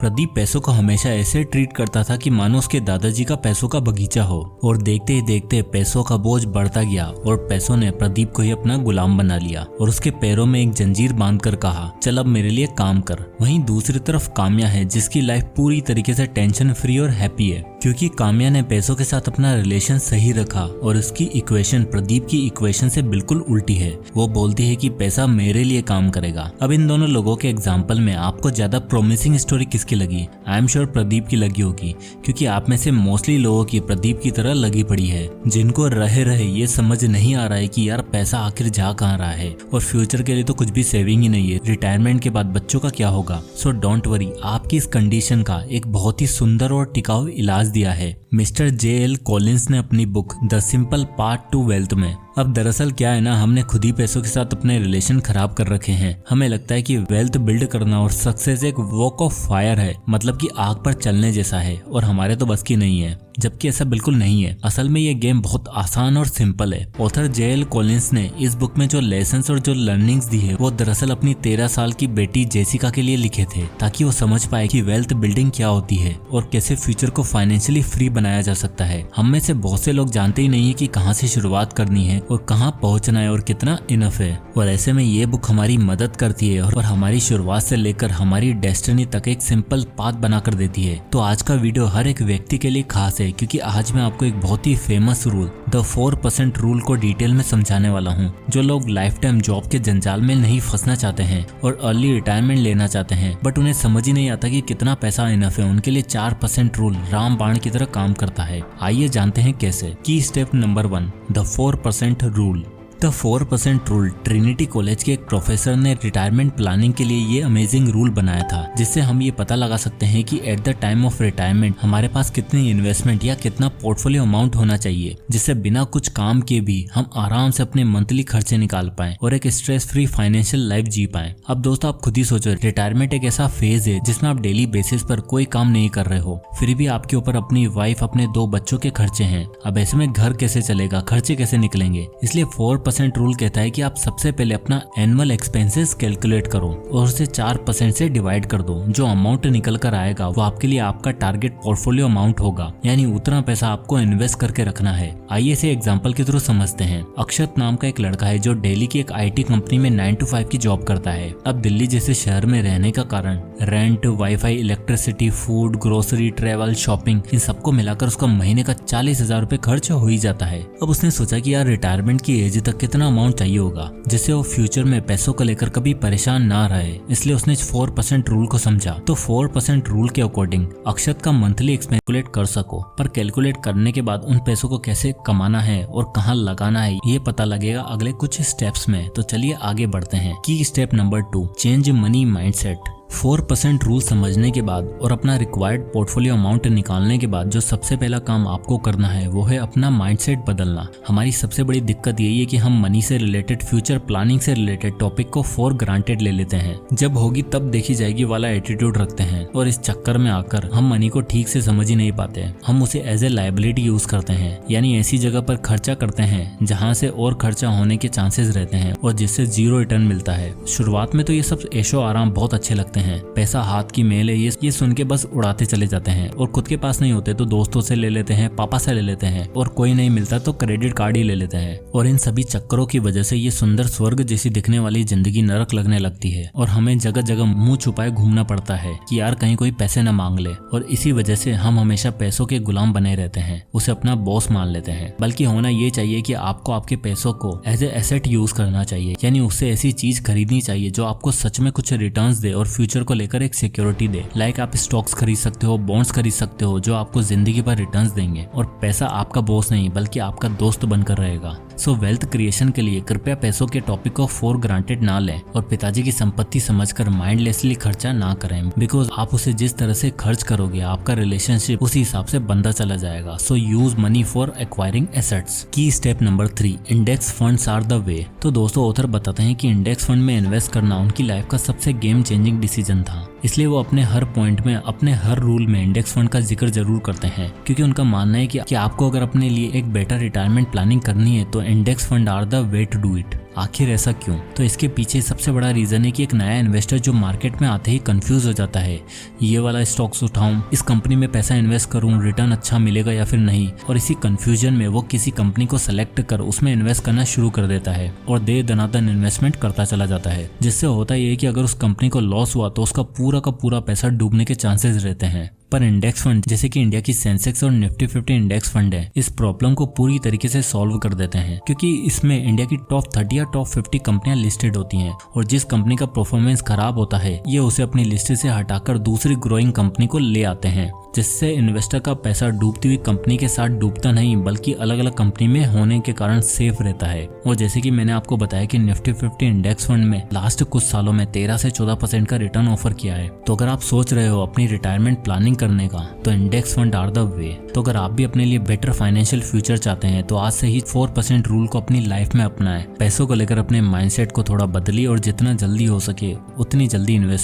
प्रदीप पैसों को हमेशा ऐसे ट्रीट करता था कि मानो उसके दादाजी का पैसों का बगीचा हो। और देखते ही देखते पैसों का बोझ बढ़ता गया और पैसों ने प्रदीप को ही अपना गुलाम बना लिया और उसके पैरों में एक जंजीर बांधकर कहा, चल अब मेरे लिए काम कर। वहीं दूसरी तरफ काम्या है, जिसकी लाइफ पूरी तरीके से टेंशन फ्री और हैप्पी है, क्योंकि काम्या ने पैसों के साथ अपना रिलेशन सही रखा और उसकी इक्वेशन प्रदीप की इक्वेशन से बिल्कुल उल्टी है। वो बोलती है कि पैसा मेरे लिए काम करेगा। अब इन दोनों लोगों के एग्जाम्पल में आपको ज्यादा प्रोमिसिंग स्टोरी किसकी लगी? आई एम श्योर प्रदीप की लगी होगी, क्योंकि आप में से मोस्टली लोगों की प्रदीप की तरह लगी पड़ी है, जिनको रहे रहे ये समझ नहीं आ रहा है कि यार पैसा आखिर जा कहाँ रहा है और फ्यूचर के लिए तो कुछ भी सेविंग ही नहीं है, रिटायरमेंट के बाद बच्चों का क्या होगा। सो डोंट वरी, आपकी इस कंडीशन का एक बहुत ही सुंदर और टिकाऊ इलाज दिया है मिस्टर J.L. कॉलिंस ने अपनी book the simple part two wealth में। अब दरअसल क्या है ना, हमने खुद ही पैसों के साथ अपने रिलेशन खराब कर रखे हैं। हमें लगता है कि वेल्थ बिल्ड करना और सक्सेस एक वॉक ऑफ फायर है, मतलब कि आग पर चलने जैसा है और हमारे तो बस की नहीं है, जबकि ऐसा बिल्कुल नहीं है। असल में ये गेम बहुत आसान और सिंपल है। Author J.L. कॉलिंस ने इस बुक में जो लेसन्स और जो लर्निंग्स दी है वो दरअसल अपनी 13 साल की बेटी जेसिका के लिए लिखे थे, ताकि वो समझ पाए कि वेल्थ बिल्डिंग क्या होती है और कैसे फ्यूचर को फाइनेंशियली फ्री बनाया जा सकता है। हम में से बहुत से लोग जानते ही नहीं है कि कहाँ से शुरुआत करनी है और कहाँ पहुँचना है और कितना इनफ है। और ऐसे में ये बुक हमारी मदद करती है और हमारी शुरुआत से लेकर हमारी डेस्टिनी तक एक सिंपल पाथ बना कर देती है। तो आज का वीडियो हर एक व्यक्ति के लिए खास है, क्योंकि आज मैं आपको एक बहुत ही फेमस रूल द 4% रूल को डिटेल में समझाने वाला हूँ। जो लोग लाइफ टाइम जॉब के जंजाल में नहीं फंसना चाहते हैं और अर्ली रिटायरमेंट लेना चाहते हैं, बट उन्हें समझ ही नहीं आता कि कितना पैसा इनफ है, उनके लिए 4% रूल रामबाण की तरह काम करता है। आइए जानते हैं कैसे। की step number 1, the 4% rule. The 4% rule Trinity college के एक प्रोफेसर ने रिटायरमेंट प्लानिंग के लिए ये अमेजिंग रूल बनाया था, जिससे हम ये पता लगा सकते हैं कि at the time of retirement हमारे पास कितनी इन्वेस्टमेंट या कितना पोर्टफोलियो अमाउंट होना चाहिए, जिससे बिना कुछ काम के भी हम आराम से अपने मंथली खर्चे निकाल पाएं और एक स्ट्रेस फ्री फाइनेंशियल लाइफ जी पाएं। अब दोस्तों आप खुद ही सोचो, रिटायरमेंट एक ऐसा फेज है जिसमें आप डेली बेसिस पर कोई काम नहीं कर रहे हो, फिर भी आपके ऊपर अपनी वाइफ, अपने 2 बच्चों के खर्चे हैं। अब ऐसे में घर कैसे चलेगा, खर्चे कैसे निकलेंगे? इसलिए 4% रूल कहता है कि आप सबसे पहले अपना एनुअल एक्सपेंसेस कैलकुलेट करो और उसे 4% से डिवाइड कर दो। जो अमाउंट निकल कर आएगा वो आपके लिए आपका टारगेट पोर्टफोलियो अमाउंट होगा, यानी उतना पैसा आपको इन्वेस्ट करके रखना है। आइए इसे एग्जांपल के थ्रू समझते हैं। अक्षत नाम का एक लड़का है जो दिल्ली की एक IT कंपनी में 9 to 5 की जॉब करता है। अब दिल्ली जैसे शहर में रहने का कारण rent, wifi, electricity, food, grocery, travel, shopping, इन सबको मिलाकर उसका महीने का 40,000 रुपए खर्च हो ही जाता है। अब उसने सोचा कि यार रिटायरमेंट की एज तक कितना अमाउंट चाहिए होगा जिससे वो फ्यूचर में पैसों को लेकर कभी परेशान ना रहे। इसलिए उसने 4% रूल को समझा। तो 4% रूल के अकॉर्डिंग अक्षत का मंथली एक्सपेंस कैलकुलेट कर सको, पर कैलकुलेट करने के बाद उन पैसों को कैसे कमाना है और कहाँ लगाना है ये पता लगेगा अगले कुछ स्टेप्स में। तो चलिए आगे बढ़ते हैं। की step number 2, change money mindset. 4% rule समझने के बाद और अपना रिक्वायर्ड पोर्टफोलियो अमाउंट निकालने के बाद जो सबसे पहला काम आपको करना है वो है अपना माइंडसेट बदलना। हमारी सबसे बड़ी दिक्कत यही है कि हम मनी से रिलेटेड, फ्यूचर प्लानिंग से रिलेटेड टॉपिक को फॉर ग्रांटेड ले लेते हैं। जब होगी तब देखी जाएगी वाला एटीट्यूड रखते हैं और इस चक्कर में आकर हम मनी को ठीक से समझ ही नहीं पाते। हम उसे एज ए लायबिलिटी यूज करते हैं, यानी ऐसी जगह पर खर्चा करते हैं जहाँ से और खर्चा होने के चांसेस रहते हैं और जिससे 0 रिटर्न मिलता है। शुरुआत में तो ये सब ऐशो आराम बहुत अच्छे लगते हैं, पैसा हाथ की मेल है ये सुन के बस उड़ाते चले जाते हैं और खुद के पास नहीं होते तो दोस्तों से ले लेते हैं, पापा से ले लेते हैं और कोई नहीं मिलता तो क्रेडिट कार्ड ही ले लेते हैं। और इन सभी चक्करों की वजह से ये सुंदर स्वर्ग जैसी दिखने वाली जिंदगी नरक लगने लगती है और हमें जगह जगह मुंह छुपाए घूमना पड़ता है कि यार कहीं कोई पैसे न मांग ले। और इसी वजह से हम हमेशा पैसों के गुलाम बने रहते हैं, उसे अपना बॉस मान लेते हैं। बल्कि होना ये चाहिए कि आपको आपके पैसों को एज ए एसेट यूज करना चाहिए, यानी उससे ऐसी चीज खरीदनी चाहिए जो आपको सच में कुछ रिटर्न्स दे और फ्यूचर को लेकर एक सिक्योरिटी दे। लाइक आप स्टॉक्स खरीद सकते हो, बॉन्ड्स खरीद सकते हो जो आपको जिंदगी भर रिटर्न्स देंगे और पैसा आपका बॉस नहीं बल्कि आपका दोस्त बनकर रहेगा। सो वेल्थ क्रिएशन के लिए कृपया पैसों के टॉपिक को फॉर ग्रांटेड ना लें और पिताजी की संपत्ति समझकर माइंडलेसली खर्चा ना करें, बिकॉज आप उसे जिस तरह से खर्च करोगे आपका रिलेशनशिप उसी हिसाब से बनता चला जाएगा। So use money for acquiring assets. Key step number 3, index funds are the way. तो दोस्तों ऑथर बताते हैं कि इंडेक्स फंड में इन्वेस्ट करना उनकी लाइफ का सबसे गेम चेंजिंग डिसीजन था। इसलिए वो अपने हर पॉइंट में, अपने हर रूल में इंडेक्स फंड का जिक्र जरूर करते हैं, क्योंकि उनका मानना है कि आपको अगर अपने लिए एक बेटर रिटायरमेंट प्लानिंग करनी है तो index fund are the way to do it. आखिर ऐसा क्यों? तो इसके पीछे सबसे बड़ा रीजन है कि एक नया इन्वेस्टर जो मार्केट में आते ही कंफ्यूज हो जाता है, ये वाला स्टॉक्स उठाऊं, इस कंपनी में पैसा इन्वेस्ट करूं, रिटर्न अच्छा मिलेगा या फिर नहीं, और इसी कंफ्यूजन में वो किसी कंपनी को सेलेक्ट कर उसमें इन्वेस्ट करना शुरू कर देता है और दे दनादन इन्वेस्टमेंट करता चला जाता है। जिससे होता ये है कि अगर उस कंपनी को लॉस हुआ तो उसका पूरा का पूरा पैसा डूबने के चांसेस रहते हैं। पर इंडेक्स फंड जैसे कि इंडिया की सेंसेक्स और निफ्टी 50 इंडेक्स फंड है, इस प्रॉब्लम को पूरी तरीके से सॉल्व कर देते हैं, क्योंकि इसमें इंडिया की टॉप 30 या टॉप 50 कंपनियां लिस्टेड होती हैं और जिस कंपनी का परफॉर्मेंस खराब होता है ये उसे अपनी लिस्ट से हटाकर दूसरी ग्रोइंग कंपनी को ले आते हैं, जिससे इन्वेस्टर का पैसा डूबती हुई कंपनी के साथ डूबता नहीं बल्कि अलग अलग कंपनी में होने के कारण सेफ रहता है। और जैसे कि मैंने आपको बताया कि निफ्टी 50 इंडेक्स फंड में लास्ट कुछ सालों में 13 से 14% का रिटर्न ऑफर किया है। तो अगर आप सोच रहे हो अपनी रिटायरमेंट प्लानिंग करने का तो index fund are the way. तो अगर आप भी अपने लिए बेटर फाइनेंशियल फ्यूचर चाहते हैं तो आज से ही 4% रूल को अपनी लाइफ में अपनाएं। पैसों को लेकर अपने माइंडसेट को थोड़ा बदलिए और जितना जल्दी हो सके उतनी जल्दी इन्वेस्ट